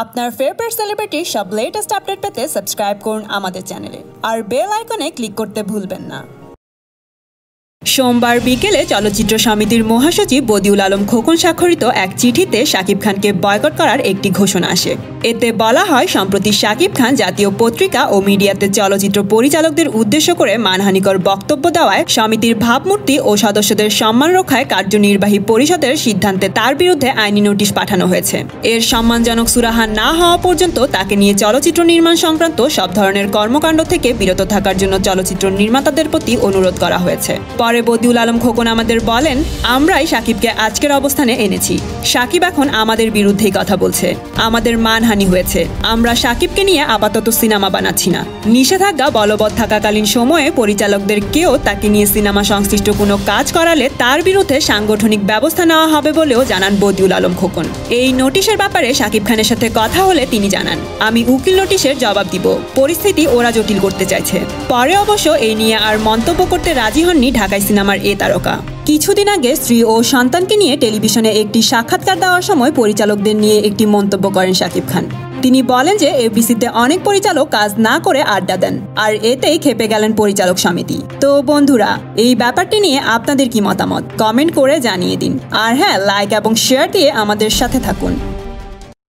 আপনার ফেভারিট সেলিব্রিটির সব latest update পেতে সাবস্ক্রাইব করুন আমাদের চ্যানেলে আর বেল আইকনে ক্লিক করতে ভুলবেন না। সোমবার বিকেলে চলচ্চিত্র সমিতির মহাসচিব বদিউল আলম খোকন স্বাক্ষরিত এক চিঠিতে শাকিব খানকে বয়কট করার একটি ঘোষণা আসে। এতে বলা হয়, সম্প্রতি শাকিব খান জাতীয় পত্রিকা ও মিডিয়াতে চলচ্চিত্র পরিচালকদের উদ্দেশ্য করে মানহানিকর বক্তব্য দেওয়ায় সমিতির ভাবমূর্তি ও সদস্যদের সম্মান রক্ষায় কার্যনির্বাহী পরিষদের সিদ্ধান্তে তার বিরুদ্ধে আইনি নোটিশ পাঠানো হয়েছে। এর সম্মানজনক সুরাহা না হওয়া পর্যন্ত তাকে নিয়ে চলচ্চিত্র নির্মাণ সংক্রান্ত সব ধরনের কর্মকাণ্ড থেকে বিরত থাকার জন্য চলচ্চিত্র নির্মাতাদের প্রতি অনুরোধ করা হয়েছে। পরে বদিউল আলম খোকন আমাদের বলেন, আমরাই শাকিবকে আজকের অবস্থানে এনেছি। শাকিব এখন আমাদের বিরুদ্ধেই কথা বলছে, আমাদের মানহানি হয়েছে। আমরা শাকিবকে নিয়ে আপাতত সিনেমা বানাচ্ছি না। নিষেধাজ্ঞা বলবৎ থাকাকালীন সময়ে পরিচালকদের কেউ তাকে নিয়ে সিনেমা সংশ্লিষ্ট কোনো কাজ করালে তার বিরুদ্ধে সাংগঠনিক ব্যবস্থা নেওয়া হবে বলেও জানান বদিউল আলম খোকন। এই নোটিশের ব্যাপারে শাকিব খানের সাথে কথা হলে তিনি জানান, আমি উকিল নোটিশের জবাব দিব, পরিস্থিতি ওরা জটিল করতে চাইছে। পরে অবশ্য এই নিয়ে আর মন্তব্য করতে রাজি হননি ঢাকায় সিনেমার এ তারকা। কিছুদিন আগে স্ত্রী ও সন্তানকে নিয়ে টেলিভিশনে একটি সাক্ষাৎকার দেওয়ার সময় পরিচালকদের নিয়ে একটি মন্তব্য করেন শাকিব খান। তিনি বলেন যে এফডিসিতে অনেক পরিচালক কাজ না করে আড্ডা দেন, আর এতেই খেপে গেলেন পরিচালক সমিতি। তো বন্ধুরা, এই ব্যাপারটি নিয়ে আপনাদের কি মতামত কমেন্ট করে জানিয়ে দিন। আর হ্যাঁ, লাইক এবং শেয়ার দিয়ে আমাদের সাথে থাকুন।